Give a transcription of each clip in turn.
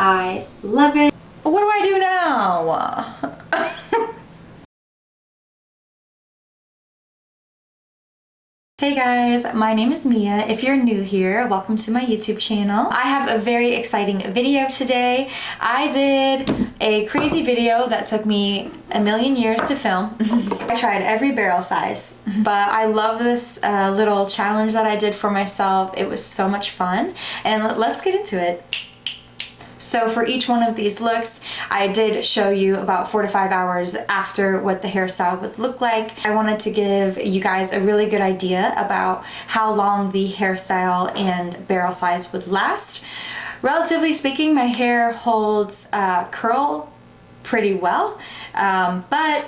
I love it. What do I do now? Hey guys, my name is Mia. If you're new here, welcome to my YouTube channel. I have a very exciting video today. I did a crazy video that took me a million years to film. I tried every barrel size, but I love this little challenge that I did for myself. It was so much fun, and let's get into it. So for each one of these looks, I did show you about 4 to 5 hours after what the hairstyle would look like. I wanted to give you guys a really good idea about how long the hairstyle and barrel size would last. Relatively speaking, my hair holds curl pretty well, but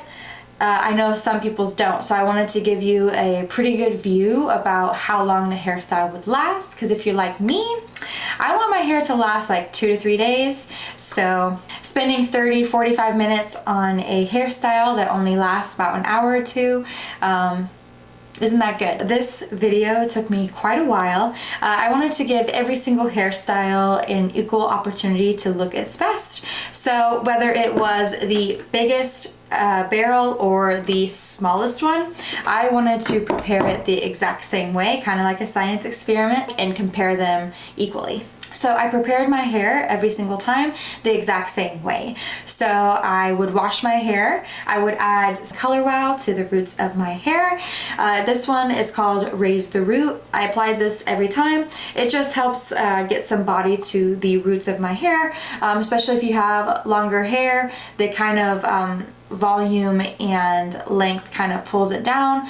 I know some people's don't, so I wanted to give you a pretty good view about how long the hairstyle would last, because if you're like me, I want my hair to last like 2 to 3 days. So spending 30-45 minutes on a hairstyle that only lasts about an hour or two, isn't that good? This video took me quite a while. I wanted to give every single hairstyle an equal opportunity to look its best. So whether it was the biggest barrel or the smallest one, I wanted to prepare it the exact same way, kind of like a science experiment, and compare them equally. So I prepared my hair every single time the exact same way. So I would wash my hair, I would add Color Wow to the roots of my hair. This one is called Raise the Root. I applied this every time. It just helps get some body to the roots of my hair, especially if you have longer hair. They kind of volume and length kind of pulls it down,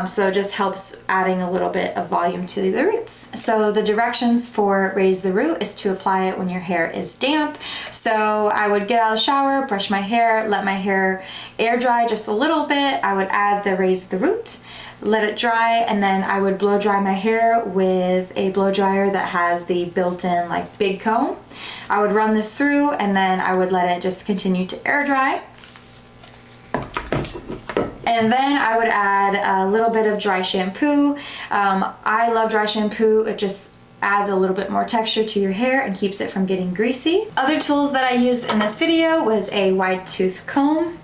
so it just helps adding a little bit of volume to the roots. So the directions for Raise the Root is to apply it when your hair is damp. So I would get out of the shower, brush my hair, let my hair air dry just a little bit. I would add the Raise the Root, let it dry, and then I would blow dry my hair with a blow dryer that has the built-in like big comb. I would run this through, and then I would let it just continue to air dry. And then I would add a little bit of dry shampoo. I love dry shampoo. It just adds a little bit more texture to your hair and keeps it from getting greasy. Other tools that I used in this video was a wide tooth comb.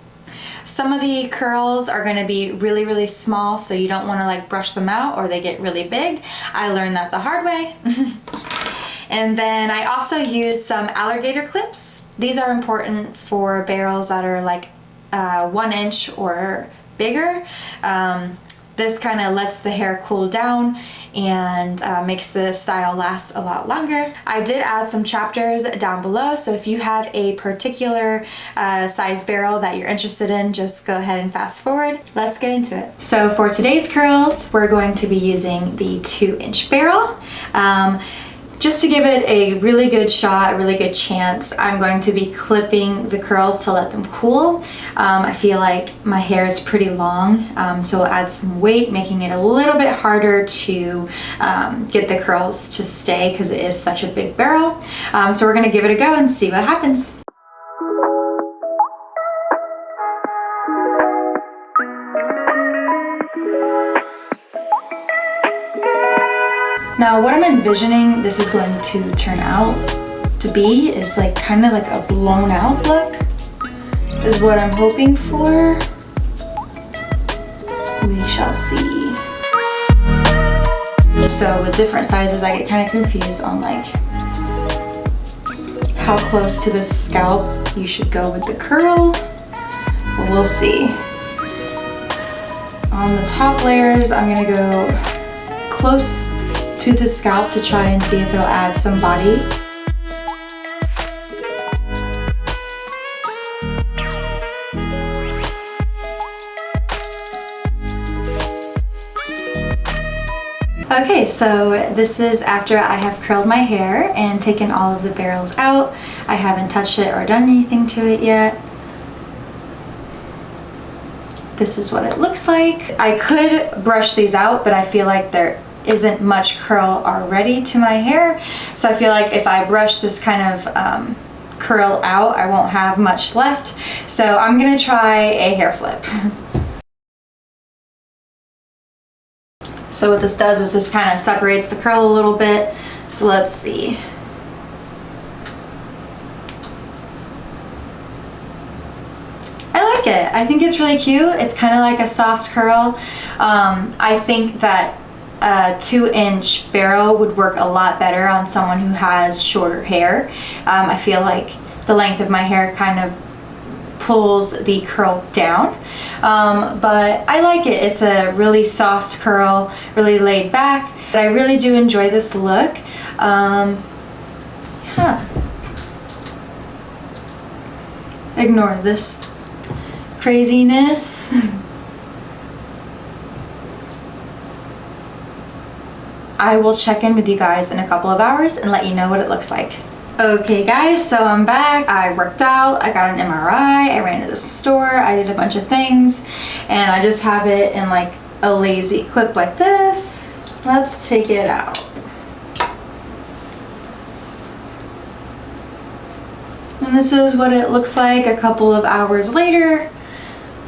Some of the curls are going to be really, really small, so you don't want to like brush them out or they get really big. I learned that the hard way. And then I also used some alligator clips. These are important for barrels that are like 1 inch or bigger. This kind of lets the hair cool down and makes the style last a lot longer. I did add some chapters down below, so if you have a particular size barrel that you're interested in, just go ahead and fast forward. Let's get into it. So for today's curls, we're going to be using the 2-inch barrel. Just to give it a really good shot, a really good chance, I'm going to be clipping the curls to let them cool. I feel like my hair is pretty long, so I'll add some weight, making it a little bit harder to get the curls to stay because it is such a big barrel. So we're going to give it a go and see what happens. Now what I'm envisioning this is going to turn out to be is like kind of like a blown out look is what I'm hoping for. We shall see. So with different sizes I get kind of confused on like how close to the scalp you should go with the curl, but we'll see. On the top layers I'm gonna go close to the scalp to try and see if it'll add some body. Okay, so this is after I have curled my hair and taken all of the barrels out. I haven't touched it or done anything to it yet. This is what it looks like. I could brush these out, but I feel like there isn't much curl already to my hair, so I feel like if I brush this kind of curl out, I won't have much left. So I'm gonna try a hair flip. So what this does is just kind of separates the curl a little bit. So let's see. like it. I think it's really cute. It's kind of like a soft curl. I think that a 2-inch barrel would work a lot better on someone who has shorter hair. I feel like the length of my hair kind of pulls the curl down, but I like it. It's a really soft curl, really laid back, but I really do enjoy this look. Yeah. Ignore this craziness. I will check in with you guys in a couple of hours and let you know what it looks like. Okay guys, so I'm back. I worked out, I got an MRI, I ran to the store, I did a bunch of things, and I just have it in like a lazy clip like this. Let's take it out. And this is what it looks like a couple of hours later.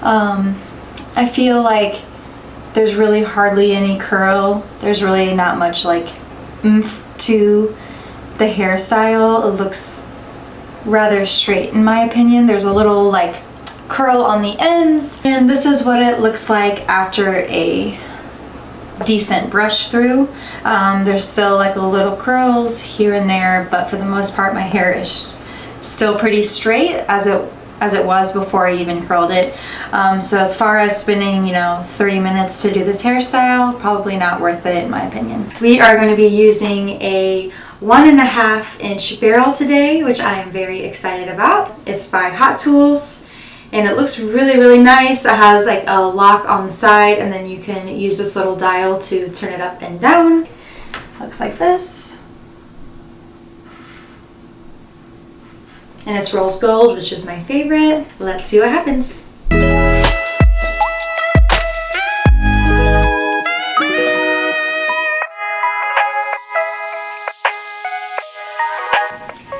I feel like there's really hardly any curl. There's really not much like oomph to the hairstyle. It looks rather straight in my opinion. There's a little like curl on the ends, and this is what it looks like after a decent brush through. There's still like a little curls here and there, but for the most part my hair is still pretty straight as it was before I even curled it. So as far as spending, 30 minutes to do this hairstyle, probably not worth it in my opinion. We are going to be using a 1.5-inch barrel today, which I am very excited about. It's by Hot Tools, and it looks really, really nice. It has like a lock on the side, and then you can use this little dial to turn it up and down. Looks like this. And it's rose gold, which is my favorite. Let's see what happens.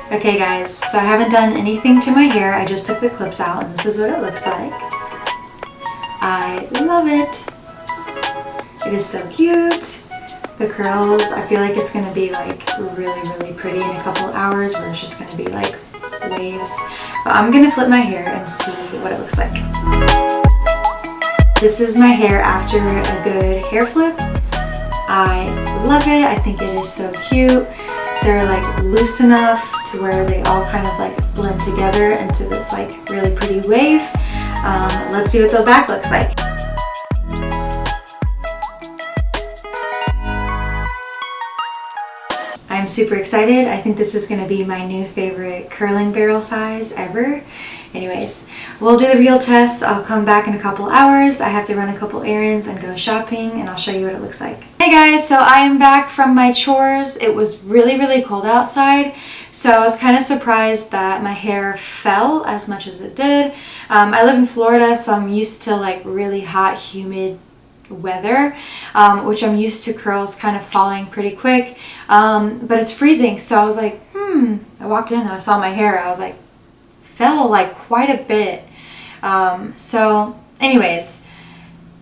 Okay guys, so I haven't done anything to my hair. I just took the clips out and this is what it looks like. I love it. It is so cute. The curls, I feel like it's gonna be like really, really pretty in a couple of hours where it's just gonna be like waves. But I'm gonna flip my hair and see what it looks like. This is my hair after a good hair flip. I love it. I think it is so cute. They're like loose enough to where they all kind of like blend together into this like really pretty wave. Let's see what the back looks like. I'm super excited. I think this is going to be my new favorite curling barrel size ever. Anyways, we'll do the real test. I'll come back in a couple hours. I have to run a couple errands and go shopping, and I'll show you what it looks like. Hey guys, so I am back from my chores. It was really, really cold outside, so I was kind of surprised that my hair fell as much as it did. I live in Florida, so I'm used to like really hot, humid weather, which I'm used to curls kind of falling pretty quick, but it's freezing, so I was like, I walked in, I saw my hair, I was like, fell like quite a bit. So anyways,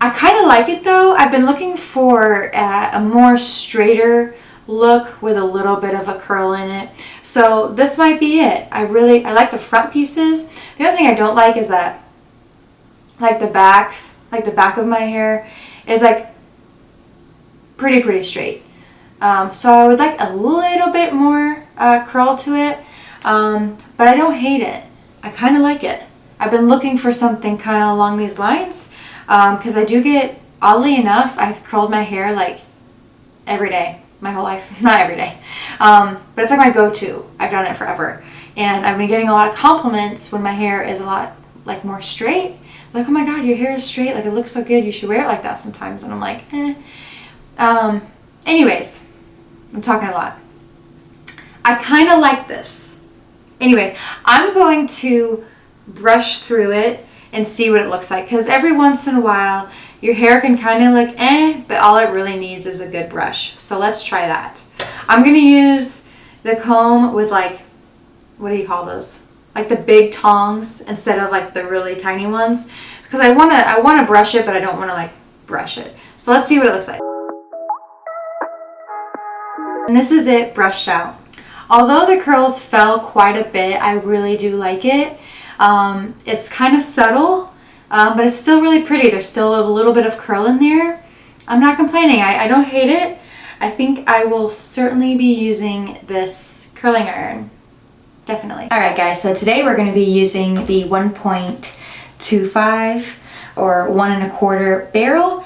I kind of like it though. I've been looking for a more straighter look with a little bit of a curl in it, so this might be it. I like the front pieces. The other thing I don't like is that like the back of my hair is like pretty straight. So I would like a little bit more curl to it, but I don't hate it. I kind of like it. I've been looking for something kind of along these lines, because I do get, oddly enough, I've curled my hair like every day, my whole life. Not every day, but it's like my go-to. I've done it forever, and I've been getting a lot of compliments when my hair is a lot like more straight. Like, oh my god, your hair is straight, like it looks so good, you should wear it like that sometimes. And I'm like, anyways, I'm talking a lot. I kind of like this. Anyways, I'm going to brush through it and see what it looks like, because every once in a while your hair can kind of like but all it really needs is a good brush. So let's try that. I'm going to use the comb with like, what do you call those? Like the big tongs instead of like the really tiny ones, because I want to brush it, but I don't want to like brush it. So let's see what it looks like. And this is it brushed out. Although the curls fell quite a bit, I really do like it. It's kind of subtle, but it's still really pretty. There's still a little bit of curl in there. I'm not complaining. I don't hate it. I think I will certainly be using this curling iron. Definitely. All right, guys, so today we're going to be using the 1.25 or 1.25 barrel.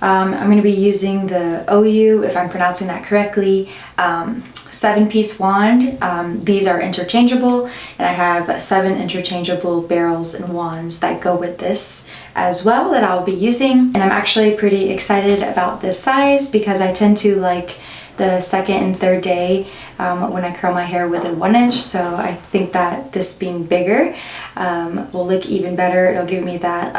I'm going to be using the OU, if I'm pronouncing that correctly, 7-piece wand. These are interchangeable, and I have 7 interchangeable barrels and wands that go with this as well that I'll be using. And I'm actually pretty excited about this size because I tend to like the second and third day when I curl my hair with a 1 inch. So I think that this being bigger will look even better. It'll give me that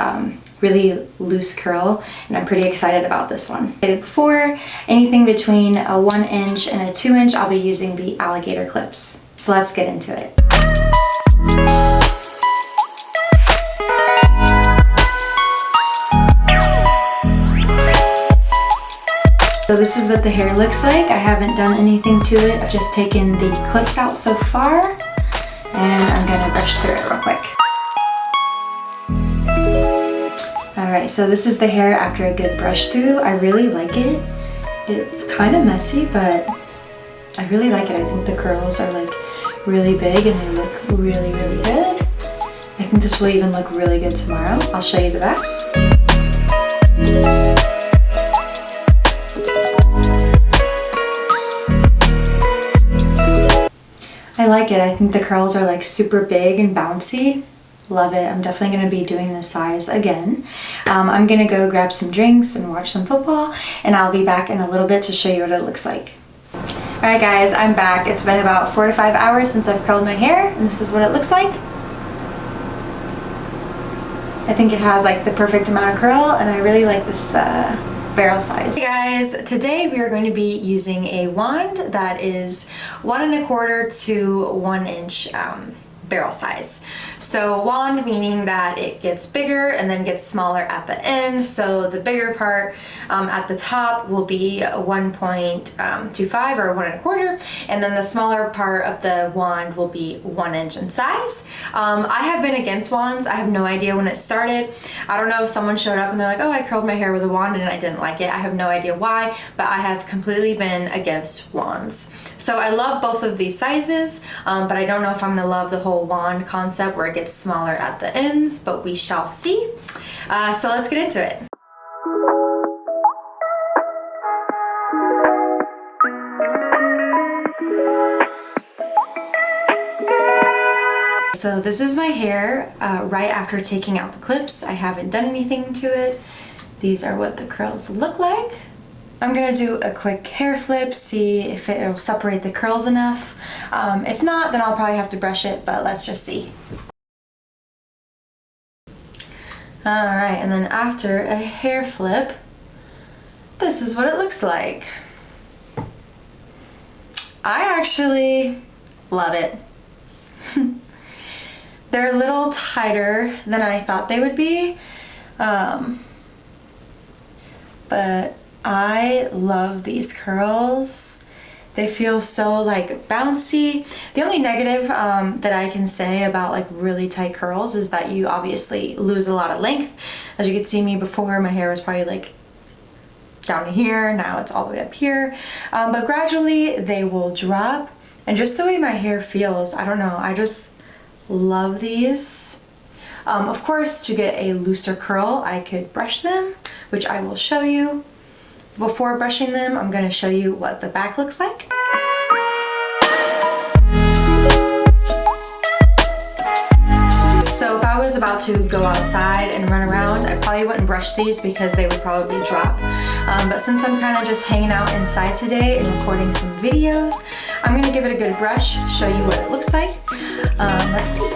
really loose curl, and I'm pretty excited about this one. Before, anything between a 1 inch and a 2 inch, I'll be using the alligator clips. So let's get into it. So this is what the hair looks like. I haven't done anything to it. I've just taken the clips out so far, and I'm gonna brush through it real quick. Alright, so this is the hair after a good brush through. I really like it. It's kind of messy, but I really like it. I think the curls are like really big and they look really, really good. I think this will even look really good tomorrow. I'll show you the back. I like it. I think the curls are like super big and bouncy. Love it. I'm definitely going to be doing this size again. I'm going to go grab some drinks and watch some football, and I'll be back in a little bit to show you what it looks like. Alright guys, I'm back. It's been about 4 to 5 hours since I've curled my hair, and this is what it looks like. I think it has like the perfect amount of curl, and I really like this barrel size. Hey guys, today we are going to be using a wand that is 1.25 to 1 inch barrel size. So wand meaning that it gets bigger and then gets smaller at the end. So the bigger part at the top will be 1.25 or 1.25, and then the smaller part of the wand will be 1 inch in size. I have been against wands. I have no idea when it started. I don't know if someone showed up and they're like, oh, I curled my hair with a wand and I didn't like it. I have no idea why, but I have completely been against wands. So I love both of these sizes, but I don't know if I'm gonna love the whole wand concept where it gets smaller at the ends, but we shall see. So let's get into it. So this is my hair right after taking out the clips. I haven't done anything to it. These are what the curls look like. I'm gonna do a quick hair flip, see if it'll separate the curls enough. If not, then I'll probably have to brush it, but let's just see. Alright, and then after a hair flip, this is what it looks like. I actually love it. They're a little tighter than I thought they would be, but I love these curls. They feel so like bouncy. The only negative that I can say about like really tight curls is that you obviously lose a lot of length. As you could see me before, my hair was probably like down to here. Now it's all the way up here. But gradually they will drop. And just the way my hair feels, I don't know, I just love these. Of course, to get a looser curl, I could brush them, which I will show you. Before brushing them, I'm going to show you what the back looks like. So if I was about to go outside and run around, I probably wouldn't brush these because they would probably drop. But since I'm kind of just hanging out inside today and recording some videos, I'm going to give it a good brush, show you what it looks like. Let's see.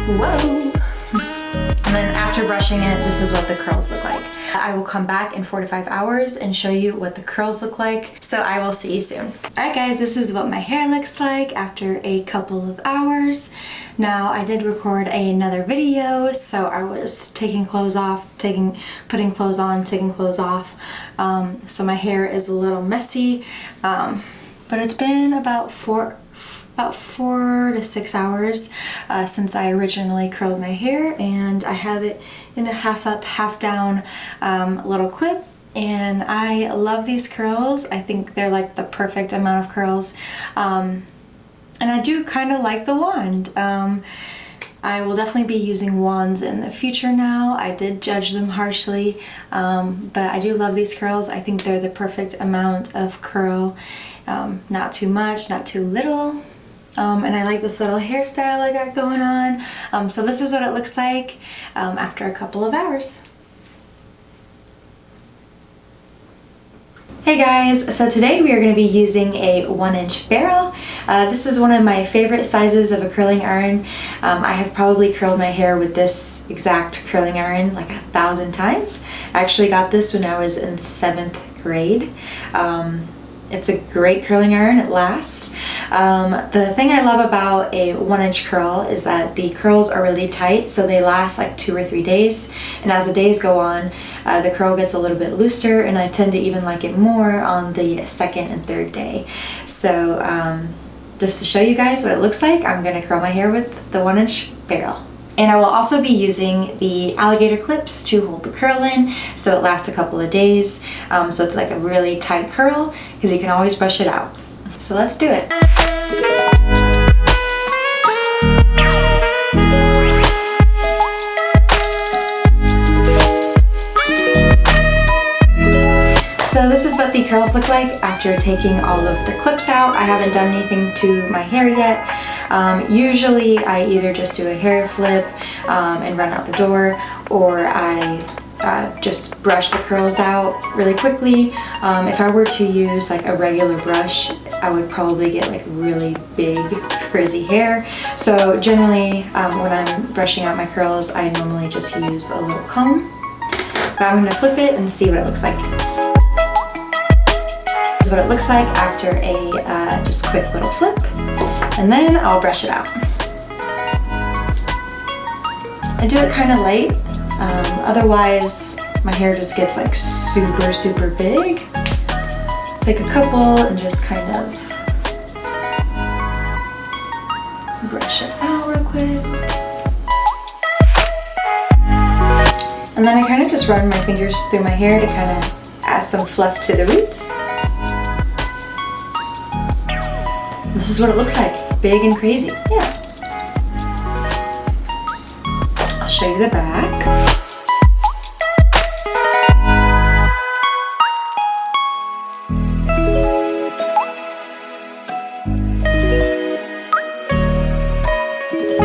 Whoa! And then after brushing it, this is what the curls look like. I will come back in 4 to 5 hours and show you what the curls look like. So I will see you soon. Alright guys, this is what my hair looks like after a couple of hours. Now I did record another video, so I was taking clothes off, putting clothes on, taking clothes off. So my hair is a little messy, but it's been about 4 to 6 hours since I originally curled my hair, and I have it in a half up, half down little clip, and I love these curls. I think they're like the perfect amount of curls, and I do kind of like the wand. I will definitely be using wands in the future now. I did judge them harshly, but I do love these curls. I think they're the perfect amount of curl, not too much, not too little. And I like this little hairstyle I got going on. So this is what it looks like after a couple of hours. Hey guys, so today we are going to be using a 1-inch barrel. This is one of my favorite sizes of a curling iron. I have probably curled my hair with this exact curling iron like 1,000 times. I actually got this when I was in 7th grade. It's a great curling iron, it lasts. The thing I love about a 1-inch curl is that the curls are really tight, so they last like 2 or 3 days. And as the days go on, the curl gets a little bit looser, and I tend to even like it more on the 2nd and 3rd day. So just to show you guys what it looks like, I'm gonna curl my hair with the 1-inch barrel. And I will also be using the alligator clips to hold the curl in, so it lasts a couple of days. So it's like a really tight curl, because you can always brush it out. So let's do it. So this is what the curls look like after taking all of the clips out. I haven't done anything to my hair yet. Usually I either just do a hair flip and run out the door, or I just brush the curls out really quickly. If I were to use like a regular brush, I would probably get like really big frizzy hair. So generally when I'm brushing out my curls, I normally just use a little comb. But I'm going to flip it and see what it looks like. This is what it looks like after a just quick little flip, and then I'll brush it out. I do it kind of light, otherwise my hair just gets like super big. Take a couple and just kind of brush it out real quick. And then I kind of just run my fingers through my hair to kind of add some fluff to the roots. This is what it looks like, big and crazy, yeah. I'll show you the back.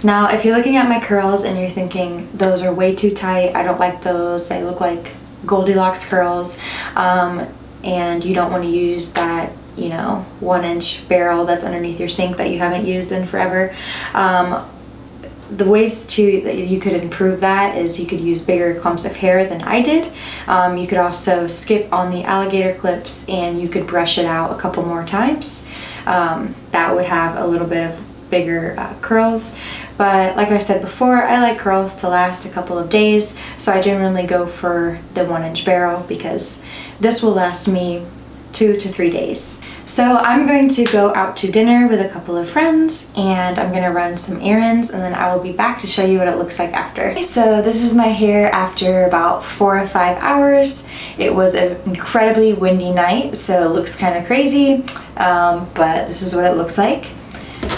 Now, if you're looking at my curls and you're thinking, those are way too tight, I don't like those, they look like Goldilocks curls, and you don't want to use that 1-inch barrel that's underneath your sink that you haven't used in forever. The ways that you could improve that is you could use bigger clumps of hair than I did. You could also skip on the alligator clips and you could brush it out a couple more times. That would have a little bit of bigger curls. But like I said before, I like curls to last a couple of days, so I generally go for the 1-inch barrel because this will last me 2 to 3 days. So I'm going to go out to dinner with a couple of friends, and I'm going to run some errands, and then I will be back to show you what it looks like after. Okay, so this is my hair after about 4 or 5 hours. It was an incredibly windy night, so it looks kind of crazy, but this is what it looks like.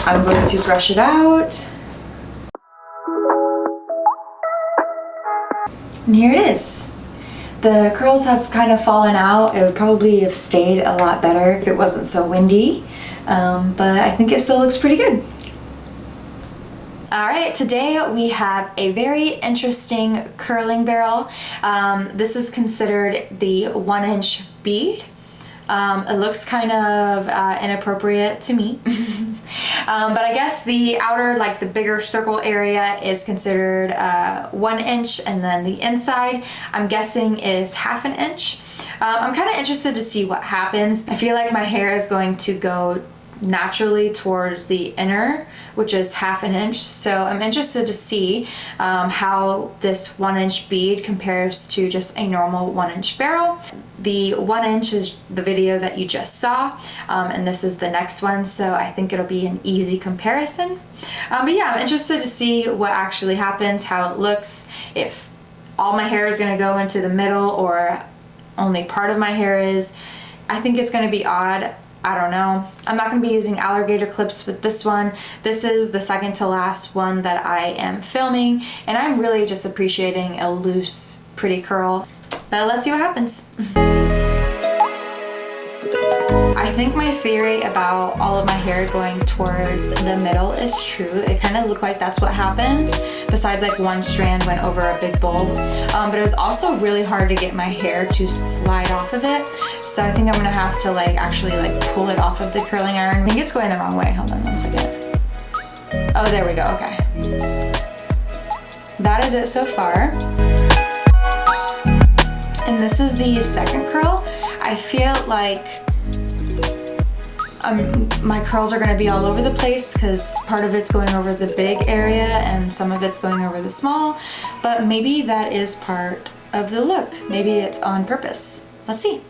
I'm going to brush it out. And here it is. The curls have kind of fallen out. It would probably have stayed a lot better if it wasn't so windy, but I think it still looks pretty good. Alright, today we have a very interesting curling barrel. This is considered the 1-inch bead. It looks kind of inappropriate to me. But I guess the outer, like the bigger circle area is considered 1 inch, and then the inside, I'm guessing, is 1/2 inch. I'm kind of interested to see what happens. I feel like my hair is going to go naturally towards the inner, which is 1/2 inch. So I'm interested to see how this 1 inch bead compares to just a normal 1 inch barrel. The 1 inch is the video that you just saw, and this is the next one, so I think it'll be an easy comparison. But yeah, I'm interested to see what actually happens, how it looks, if all my hair is going to go into the middle or only part of my hair is. I think it's going to be odd. I don't know. I'm not going to be using alligator clips with this one. This is the second to last one that I am filming, and I'm really just appreciating a loose, pretty curl. But let's see what happens. I think my theory about all of my hair going towards the middle is true. It kind of looked like that's what happened, besides like one strand went over a big bulb. But it was also really hard to get my hair to slide off of it. So I think I'm gonna have to like actually like pull it off of the curling iron. I think it's going the wrong way. Hold on 1 second. Oh, there we go, okay. That is it so far. And this is the second curl. I feel like my curls are going to be all over the place because part of it's going over the big area and some of it's going over the small, but maybe that is part of the look. Maybe it's on purpose. Let's see.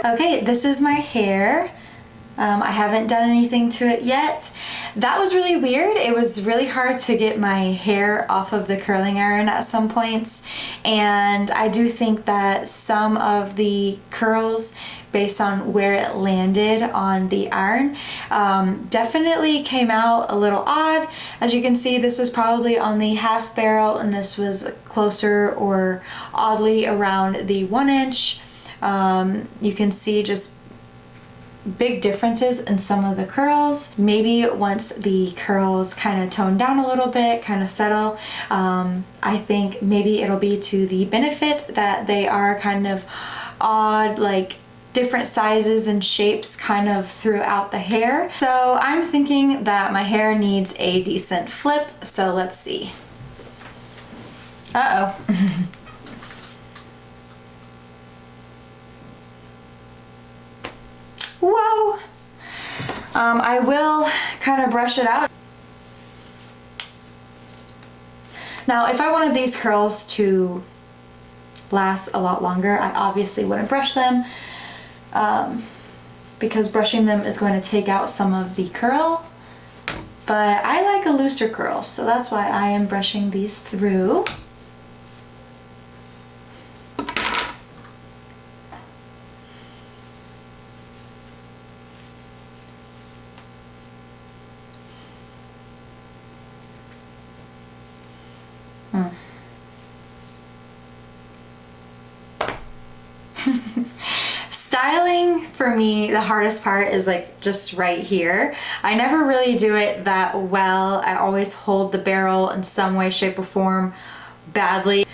Okay, this is my hair. I haven't done anything to it yet. That was really weird. It was really hard to get my hair off of the curling iron at some points, and I do think that some of the curls, based on where it landed on the iron, definitely came out a little odd. As you can see, this was probably on the 1/2 barrel and this was closer or oddly around the 1 inch. You can see just big differences in some of the curls. Maybe once the curls kind of tone down a little bit, kind of settle, I think maybe it'll be to the benefit that they are kind of odd, like different sizes and shapes kind of throughout the hair. So I'm thinking that my hair needs a decent flip, so let's see. Uh-oh. Whoa! I will kind of brush it out. Now, if I wanted these curls to last a lot longer, I obviously wouldn't brush them, because brushing them is going to take out some of the curl. But I like a looser curl, so that's why I am brushing these through. Styling for me, the hardest part is like just right here. I never really do it that well. I always hold the barrel in some way, shape, or form badly.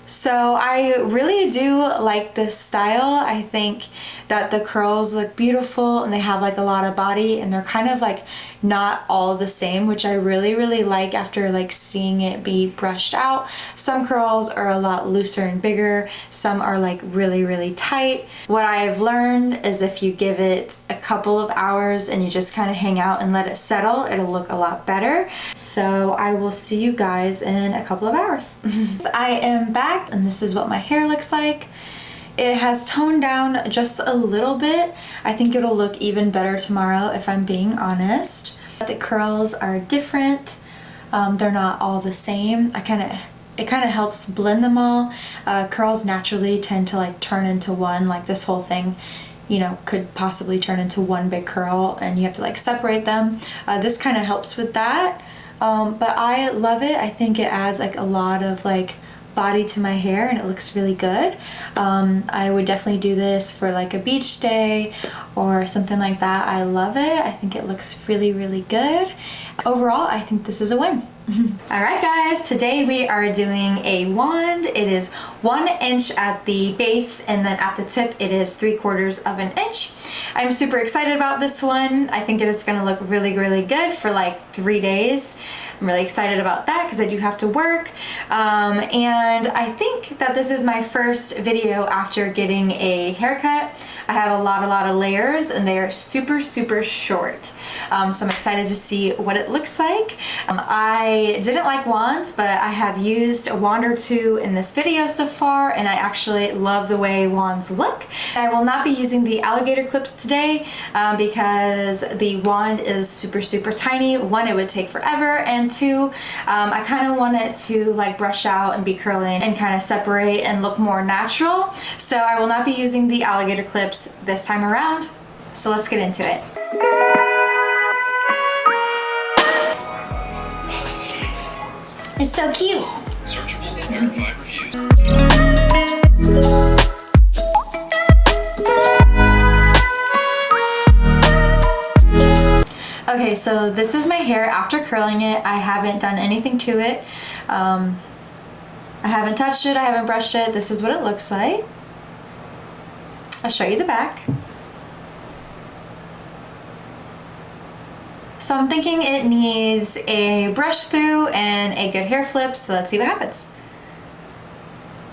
So I really do like this style. I think that the curls look beautiful and they have like a lot of body and they're kind of like not all the same, which I really like after like seeing it be brushed out. Some curls are a lot looser and bigger, some are like really tight. What I've learned is if you give it a couple of hours and you just kind of hang out and let it settle, it'll look a lot better. So I will see you guys in a couple of hours. I am back and this is what my hair looks like. It has toned down just a little bit. I think it'll look even better tomorrow if I'm being honest. The curls are different. They're not all the same. It kind of helps blend them all. Curls naturally tend to like turn into one, like this whole thing, you know, could possibly turn into one big curl and you have to like separate them. This kind of helps with that. But I love it. I think it adds like a lot of like body to my hair and it looks really good. I would definitely do this for like a beach day or something like that. I love it. I think it looks really good. Overall, I think this is a win. Alright guys, today we are doing a wand. It is 1 inch at the base, and then at the tip it is 3/4 of an inch. I'm super excited about this one. I think it is going to look really good for like 3 days. I'm really excited about that because I do have to work. And I think that this is my first video after getting a haircut. I have a lot of layers and they are super short. So I'm excited to see what it looks like. I didn't like wands, but I have used a wand or two in this video so far, and I actually love the way wands look. I will not be using the alligator clips today because the wand is super tiny. One, it would take forever, and two, I kind of want it to like brush out and be curling and kind of separate and look more natural. So I will not be using the alligator clips this time around. So let's get into it. It's so cute. Searchable, verified reviews. Okay, so this is my hair after curling it. I haven't done anything to it. I haven't touched it, I haven't brushed it. This is what it looks like. I'll show you the back. So I'm thinking it needs a brush through and a good hair flip, so let's see what happens.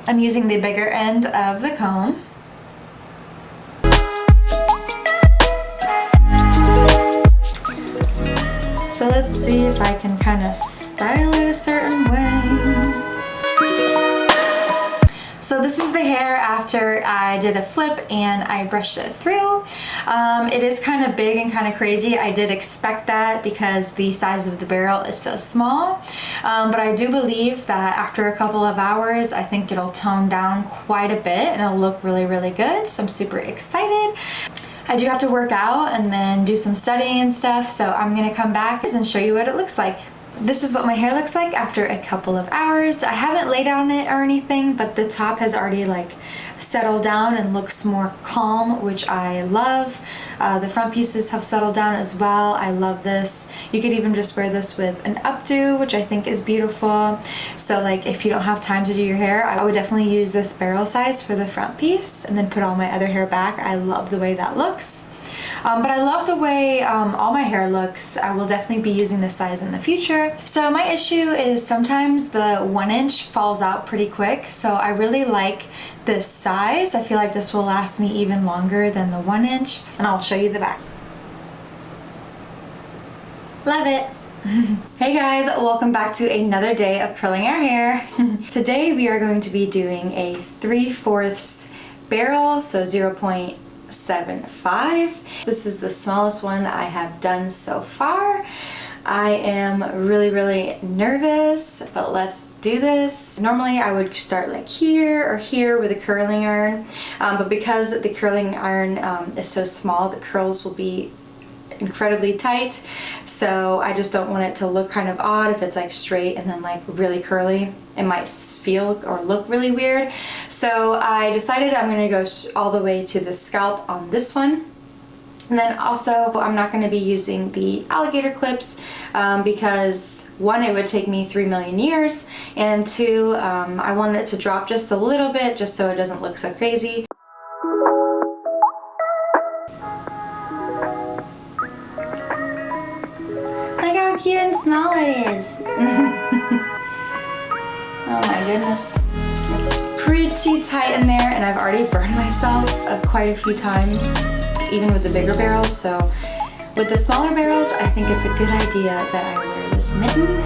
I'm using the bigger end of the comb. So let's see if I can kind of style it a certain way. So this is the hair after I did a flip and I brushed it through. It is kind of big and kind of crazy. I did expect that because the size of the barrel is so small. But I do believe that after a couple of hours, I think it'll tone down quite a bit and it'll look really good. So I'm super excited. I do have to work out and then do some studying and stuff. So I'm gonna come back and show you what it looks like. This is what my hair looks like after a couple of hours. I haven't laid on it or anything, but the top has already like settled down and looks more calm, which I love. The front pieces have settled down as well. I love this. You could even just wear this with an updo, which I think is beautiful. So like if you don't have time to do your hair, I would definitely use this barrel size for the front piece and then put all my other hair back. I love the way that looks. But I love the way all my hair looks. I will definitely be using this size in the future. So my issue is sometimes the 1 inch falls out pretty quick. So I really like this size. I feel like this will last me even longer than the 1 inch. And I'll show you the back. Love it. Hey guys, welcome back to another day of curling our hair. Today we are going to be doing a 3/4 barrel, so 0.75. This is the smallest one I have done so far. I am really nervous, but let's do this. Normally I would start like here or here with a curling iron, but because the curling iron is so small, the curls will be incredibly tight, so I just don't want it to look kind of odd if it's like straight and then like really curly. It might feel or look really weird. So I decided I'm gonna go all the way to the scalp on this one. And then also I'm not going to be using the alligator clips because one, it would take me 3 million years, and two, I wanted it to drop just a little bit just so it doesn't look so crazy. Look how cute and small it is. Oh my goodness. It's pretty tight in there, and I've already burned myself quite a few times, even with the bigger barrels. So with the smaller barrels, I think it's a good idea that I wear this mitten.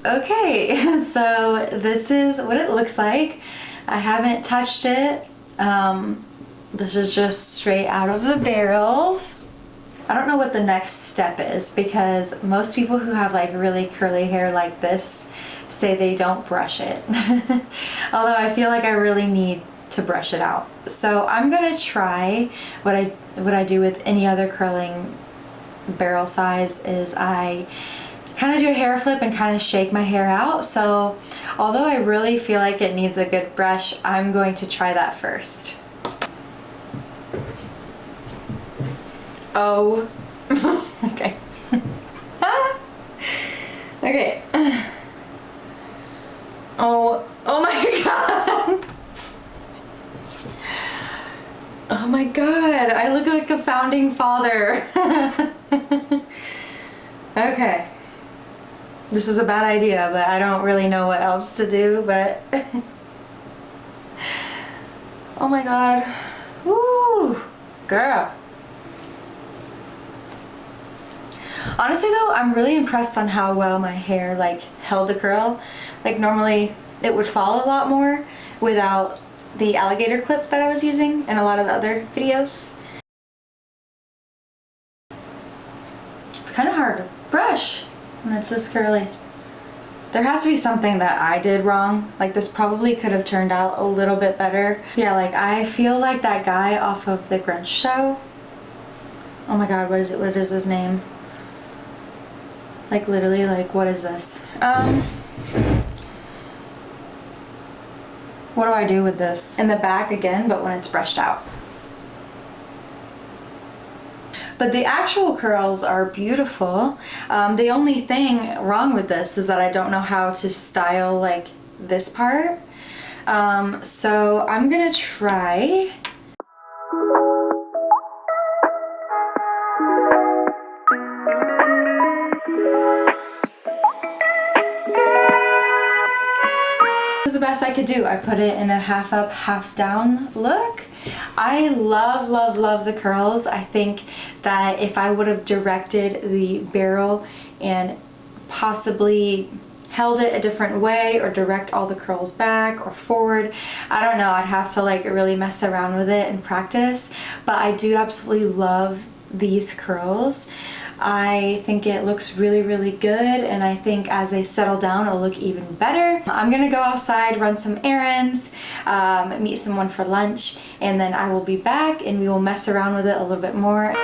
Okay, so this is what it looks like. I haven't touched it. This is just straight out of the barrels. I don't know what the next step is because most people who have like really curly hair like this say they don't brush it. Although I feel like I really need to brush it out. So I'm gonna try what I do with any other curling barrel size is I kind of do a hair flip and kind of shake my hair out. So although I really feel like it needs a good brush, I'm going to try that first. Oh, okay. Okay. Oh my god. Oh my god, I look like a founding father. Okay. This is a bad idea, but I don't really know what else to do, but oh my god. Woo! Girl. Honestly though, I'm really impressed on how well my hair like held the curl. Like normally it would fall a lot more without the alligator clip that I was using in a lot of the other videos. It's kind of hard to brush when it's this curly. There has to be something that I did wrong. Like this probably could have turned out a little bit better. Yeah, like I feel like that guy off of the Grinch show. Oh my god, what is it? What is his name? Like literally, like what is this? What do I do with this? In the back again, but when it's brushed out. But the actual curls are beautiful. The only thing wrong with this is that I don't know how to style like this part. So I'm gonna try. This is the best I could do. I put it in a half up, half down look. I love, love, love the curls. I think that if I would have directed the barrel and possibly held it a different way or direct all the curls back or forward, I don't know, I'd have to like really mess around with it and practice, but I do absolutely love these curls. I think it looks really, really good, and I think as they settle down it'll look even better. I'm gonna go outside, run some errands, meet someone for lunch, and then I will be back and we will mess around with it a little bit more.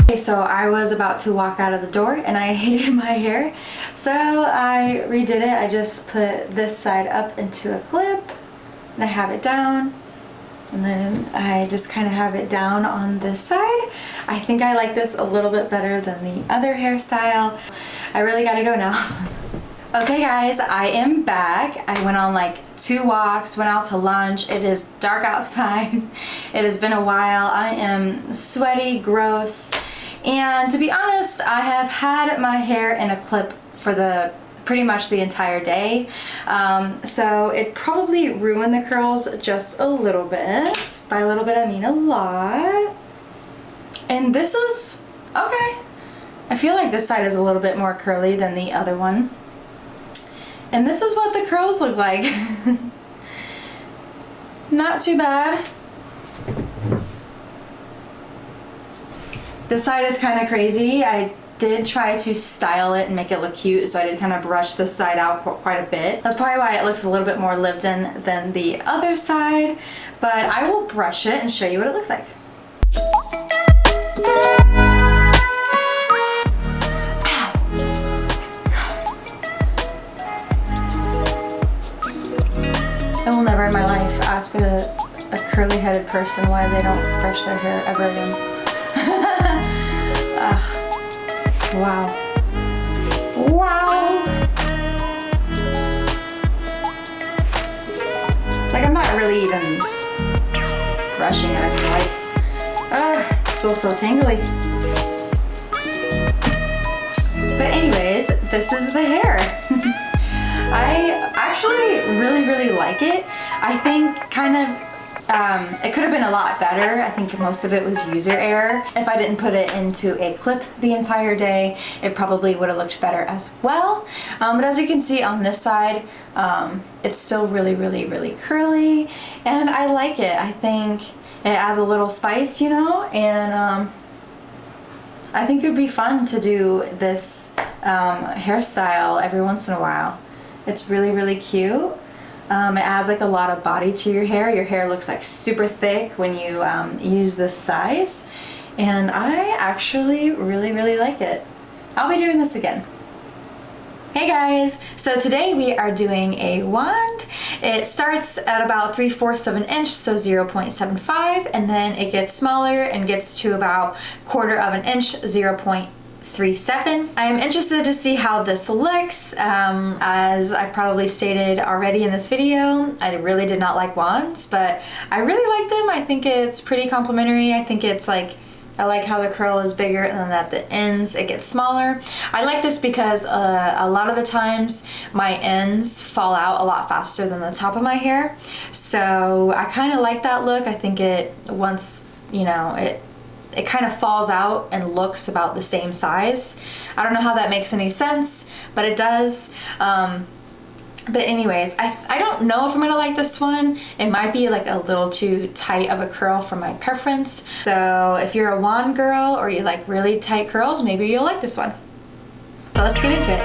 Okay, so I was about to walk out of the door and I hated my hair, so I redid it. I just put this side up into a clip. And I have it down, and then I just kind of have it down on this side. I think I like this a little bit better than the other hairstyle. I really gotta go now. Okay guys, I am back. I went on like 2 walks, went out to lunch. It is dark outside. It has been a while. I am sweaty, gross, and to be honest, I have had my hair in a clip for pretty much the entire day, so it probably ruined the curls just a little bit. By a little bit I mean a lot. And this is okay. I feel like this side is a little bit more curly than the other one, and this is what the curls look like. Not too bad. This side is kind of crazy. I did try to style it and make it look cute, so I did kind of brush this side out quite a bit. That's probably why it looks a little bit more lived in than the other side, but I will brush it and show you what it looks like. I will never in my life ask a curly-headed person why they don't brush their hair ever again. Wow. Wow! Like, I'm not really even brushing it, I feel like. It's still so tangly. But anyways, this is the hair. I actually really, really like it. I think kind of it could have been a lot better. I think most of it was user error. If I didn't put it into a clip the entire day, it probably would have looked better as well. But as you can see on this side, it's still really, really, really curly, and I like it. I think it adds a little spice, you know, and I think it would be fun to do this hairstyle every once in a while. It's really, really cute. It adds like a lot of body to your hair. Your hair looks like super thick when you use this size. And I actually really like it. I'll be doing this again. Hey guys, so today we are doing a wand. It starts at about 3/4 of an inch, so 0.75, and then it gets smaller and gets to about 1/4 of an inch, 0.37. I am interested to see how this looks. As I've probably stated already in this video, I really did not like wands, but I really like them. I think it's pretty complimentary. I think it's like, I like how the curl is bigger and then at the ends it gets smaller. I like this because a lot of the times my ends fall out a lot faster than the top of my hair. So I kind of like that look. I think it, once, you know, it kind of falls out and looks about the same size. I don't know how that makes any sense, but it does. But anyways, I don't know if I'm gonna like this one. It might be like a little too tight of a curl for my preference. So if you're a wand girl or you like really tight curls, maybe you'll like this one. So let's get into it.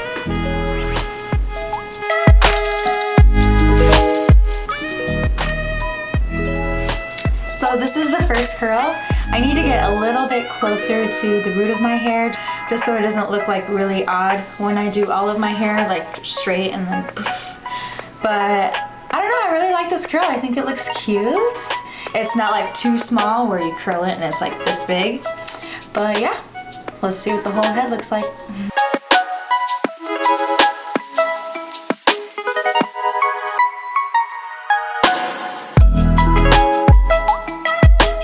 So this is the first curl. I need to get a little bit closer to the root of my hair just so it doesn't look like really odd when I do all of my hair like straight and then poof. But I don't know, I really like this curl. I think it looks cute. It's not like too small where you curl it and it's like this big. But yeah, let's see what the whole head looks like.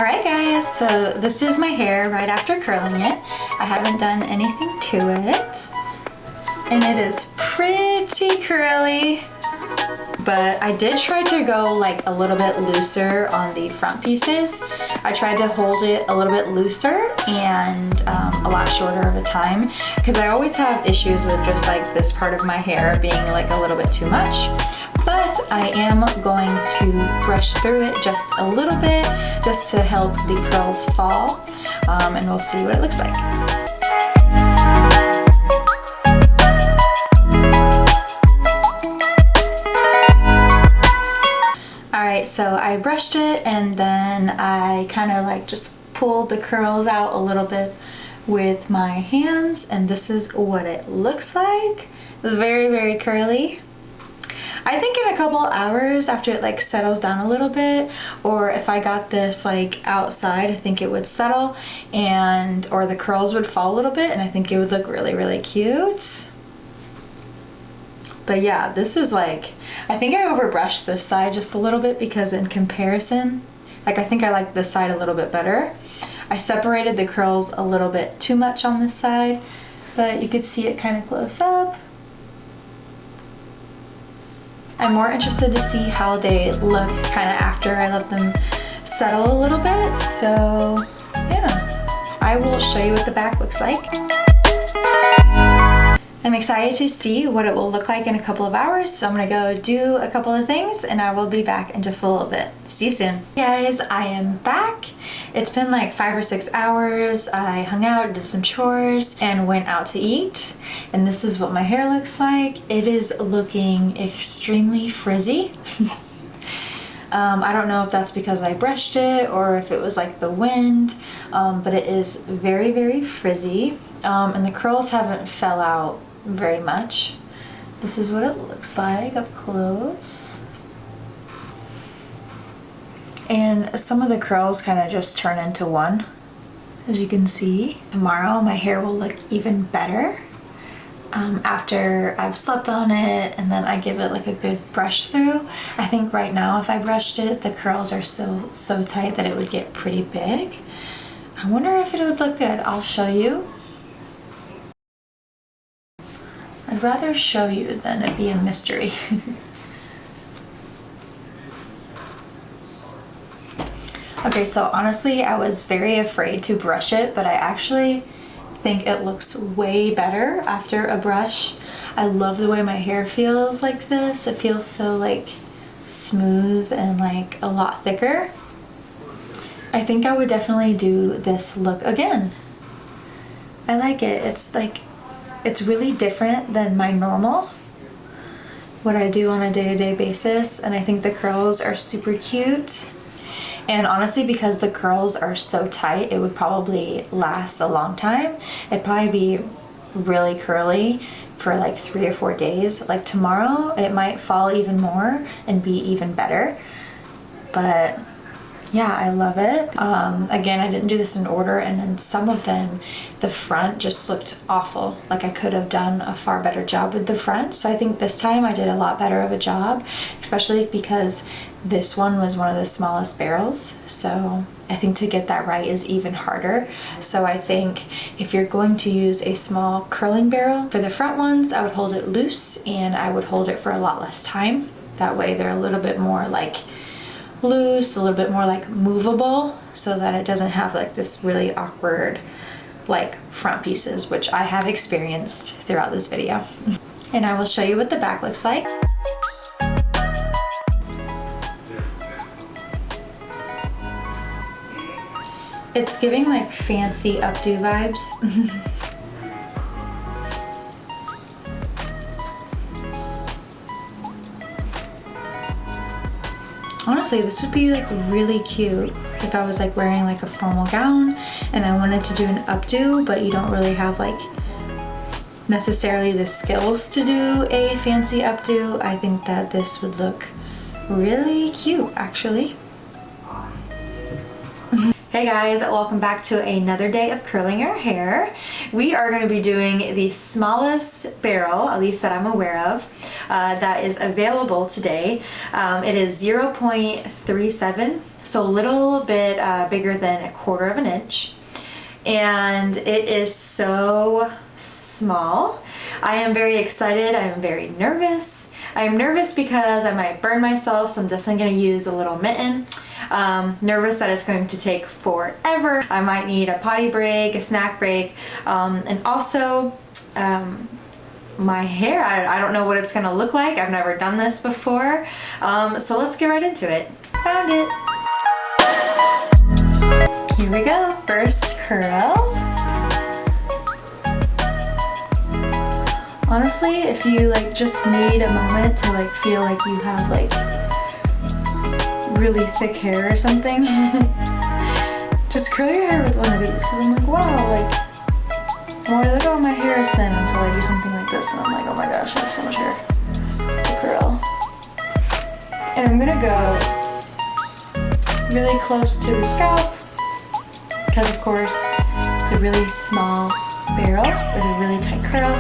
Alright guys, so this is my hair right after curling it. I haven't done anything to it. And it is pretty curly. But I did try to go like a little bit looser on the front pieces. I tried to hold it a little bit looser and a lot shorter of a time because I always have issues with just like this part of my hair being like a little bit too much. But I am going to brush through it just a little bit just to help the curls fall, and we'll see what it looks like. Alright, so I brushed it and then I kind of like just pulled the curls out a little bit with my hands, and this is what it looks like. It's very curly. I think in a couple hours after it like settles down a little bit, or if I got this like outside, I think it would settle and or the curls would fall a little bit and I think it would look really cute. But yeah, this is like, I think I overbrushed this side just a little bit because in comparison, like I think I like this side a little bit better. I separated the curls a little bit too much on this side, but you could see it kind of close up. I'm more interested to see how they look kind of after I let them settle a little bit. So yeah, I will show you what the back looks like. I'm excited to see what it will look like in a couple of hours. So I'm gonna go do a couple of things and I will be back in just a little bit. See you soon. Guys, I am back. It's been like 5 or 6 hours. I hung out, did some chores, and went out to eat. And this is what my hair looks like. It is looking extremely frizzy. I don't know if that's because I brushed it or if it was like the wind, but it is very frizzy. And the curls haven't fell out very much. This is what it looks like up close. And some of the curls kind of just turn into one, as you can see. Tomorrow my hair will look even better after I've slept on it and then I give it like a good brush through. I think right now if I brushed it, the curls are still so tight that it would get pretty big. I wonder if it would look good. I'll show you. I'd rather show you than it be a mystery. Okay, so honestly, I was very afraid to brush it, but I actually think it looks way better after a brush. I love the way my hair feels like this. It feels so like smooth and like a lot thicker. I think I would definitely do this look again. I like it. It's like, it's really different than my normal. what I do on a day-to-day basis, and I think the curls are super cute. And honestly, because the curls are so tight, it would probably last a long time. It'd probably be really curly for like 3 or 4 days. Like tomorrow, it might fall even more and be even better. But yeah, I love it. Again, I didn't do this in order, and then some of them, the front just looked awful. Like I could have done a far better job with the front. So I think this time I did a lot better of a job, especially because this one was one of the smallest barrels. So I think to get that right is even harder. So I think if you're going to use a small curling barrel, for the front ones, I would hold it loose and I would hold it for a lot less time. That way they're a little bit more like loose, a little bit more like movable, so that it doesn't have like this really awkward like front pieces, which I have experienced throughout this video. And I will show you what the back looks like. It's giving like fancy updo vibes. Honestly, this would be like really cute if I was like wearing like a formal gown and I wanted to do an updo, but you don't really have like necessarily the skills to do a fancy updo. I think that this would look really cute actually. Hey guys, welcome back to another day of curling our hair. We are going to be doing the smallest barrel, at least that I'm aware of, that is available today. It is 0.37, so a little bit bigger than 1/4 of an inch. And it is so small. I am very excited. I am very nervous. I am nervous because I might burn myself, so I'm definitely going to use a little mitten. Nervous that it's going to take forever. I might need a potty break, a snack break, and also my hair. I don't know what it's going to look like. I've never done this before. So let's get right into it. Found it. Here we go. First curl. Honestly, if you like just need a moment to like feel like you have like really thick hair or something, just curl your hair with one of these, because I'm like, wow, like, well, look how my hair is thin until I do something like this, and I'm like, oh my gosh, I have so much hair to curl. And I'm gonna go really close to the scalp, because of course, it's a really small barrel with a really tight curl,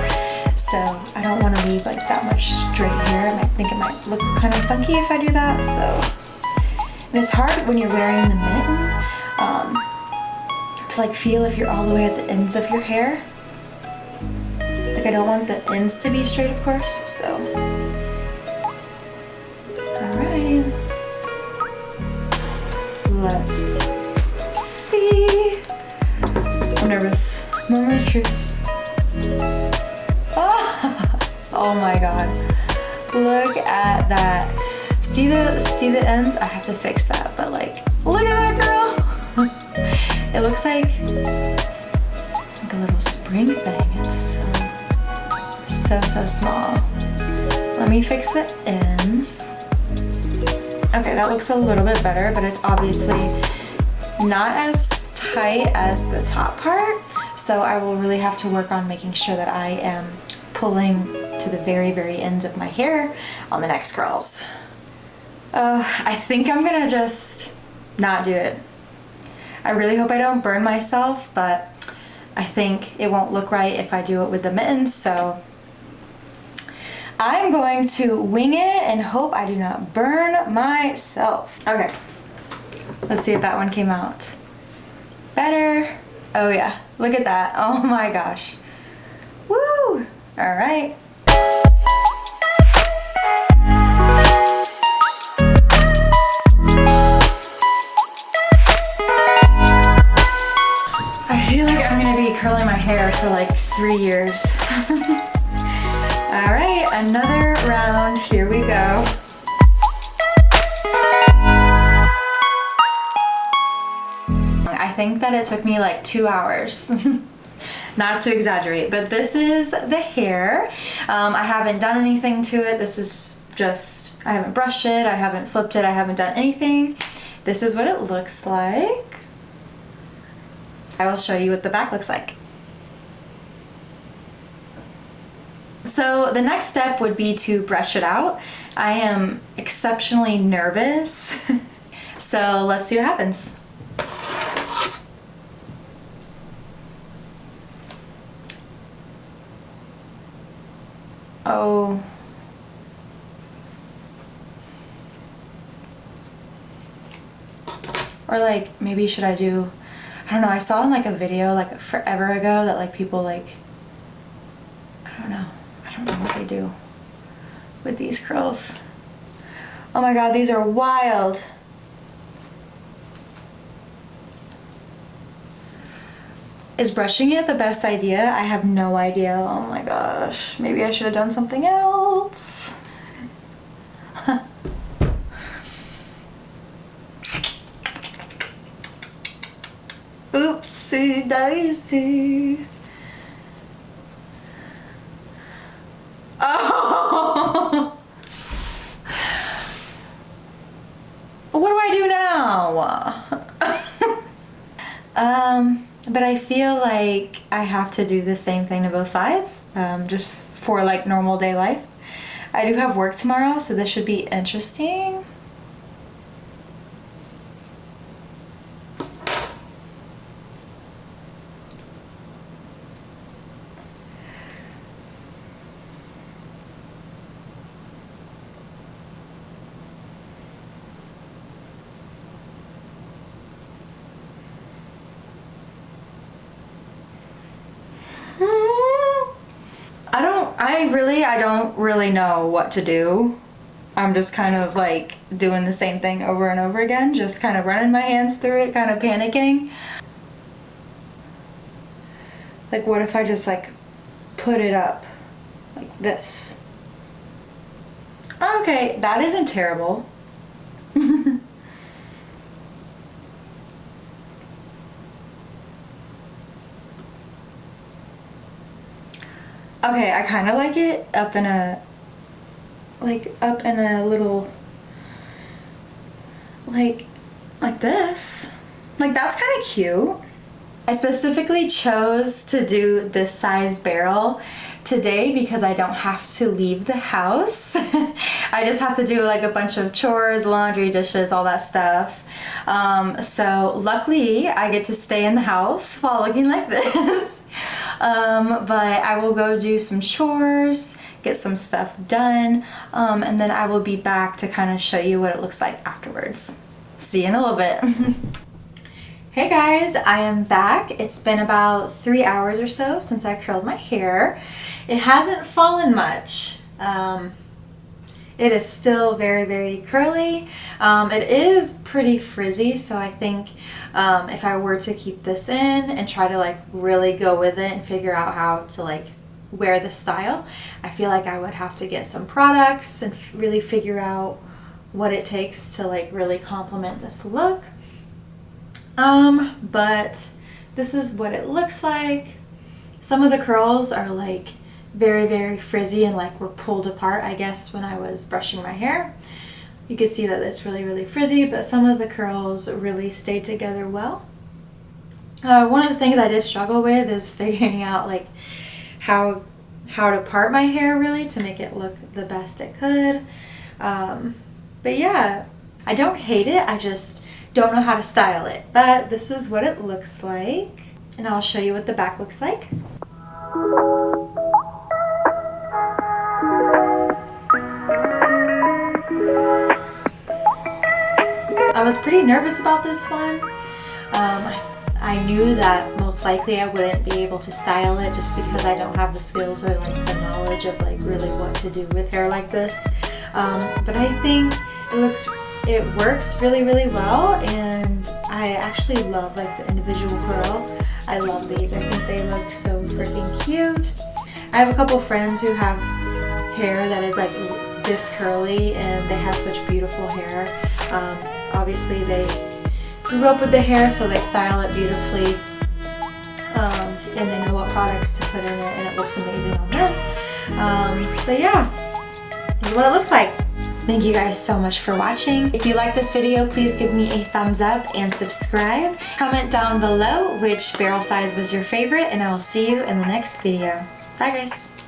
so I don't want to leave like that much straight hair. I might think it might look kind of funky if I do that, so. And it's hard when you're wearing the mitten to like feel if you're all the way at the ends of your hair. Like I don't want the ends to be straight, of course, so. Alright. Let's see. I'm nervous. Moment of truth. Oh my god. Look at that. See the ends? I have to fix that, but like, look at that girl! It looks like a little spring thing. It's so small. Let me fix the ends. Okay, that looks a little bit better, but it's obviously not as tight as the top part. So I will really have to work on making sure that I am pulling to the very ends of my hair on the next curls. I think I'm gonna just not do it. I really hope I don't burn myself, but I think it won't look right if I do it with the mittens, so I'm going to wing it and hope I do not burn myself. Okay, let's see if that one came out better. Oh yeah, look at that. Oh my gosh. Woo! All right. Curling my hair for like 3 years. All right, another round. Here we go. I think that it took me like 2 hours not to exaggerate, but this is the hair. I haven't done anything to it. This is just, I haven't brushed it, I haven't flipped it, I haven't done anything. This is what it looks like. I will show you what the back looks like. So the next step would be to brush it out. I am exceptionally nervous. So let's see what happens. Oh. Or like, maybe should I do, I don't know, I saw in like a video like forever ago that like people like, I don't know what they do with these curls. Oh my god, these are wild. Is brushing it the best idea? I have no idea. Oh my gosh, maybe I should have done something else. Oopsie daisy. Oh! What do I do now? But I feel like I have to do the same thing to both sides, just for like normal day life. I do have work tomorrow, so this should be interesting. I don't really know what to do. I'm just kind of like doing the same thing over and over again, just kind of running my hands through it, kind of panicking. Like, what if I just like put it up like this? Okay, that isn't terrible. Okay, I kind of like it up in a little, like this. Like, that's kind of cute. I specifically chose to do this size barrel today because I don't have to leave the house. I just have to do like a bunch of chores, laundry, dishes, all that stuff. So luckily I get to stay in the house while looking like this. But I will go do some chores, get some stuff done, and then I will be back to kind of show you what it looks like afterwards. See you in a little bit. Hey guys, I am back. It's been about 3 hours or so since I curled my hair. It hasn't fallen much. It is still very, very curly. It is pretty frizzy, so I think if I were to keep this in and try to like really go with it and figure out how to like wear the style, I feel like I would have to get some products and really figure out what it takes to like really complement this look. But this is what it looks like. Some of the curls are like very, very frizzy and like were pulled apart, I guess, when I was brushing my hair. You can see that it's really, really frizzy, but some of the curls really stayed together well. One of the things I did struggle with is figuring out like how to part my hair really to make it look the best it could. But yeah, I don't hate it, I just don't know how to style it. But this is what it looks like, and I'll show you what the back looks like. I was pretty nervous about this one. I knew that most likely I wouldn't be able to style it just because I don't have the skills or like the knowledge of like really what to do with hair like this. But I think it works really, really well, and I actually love like the individual curl. I love these. I think they look so freaking cute. I have a couple friends who have hair that is like this curly and they have such beautiful hair. Obviously they grew up with the hair, so they style it beautifully. and they know what products to put in it, and it looks amazing on them. But yeah, this is what it looks like. Thank you guys so much for watching. If you like this video, please give me a thumbs up and subscribe. Comment down below which barrel size was your favorite, and I will see you in the next video. Bye guys.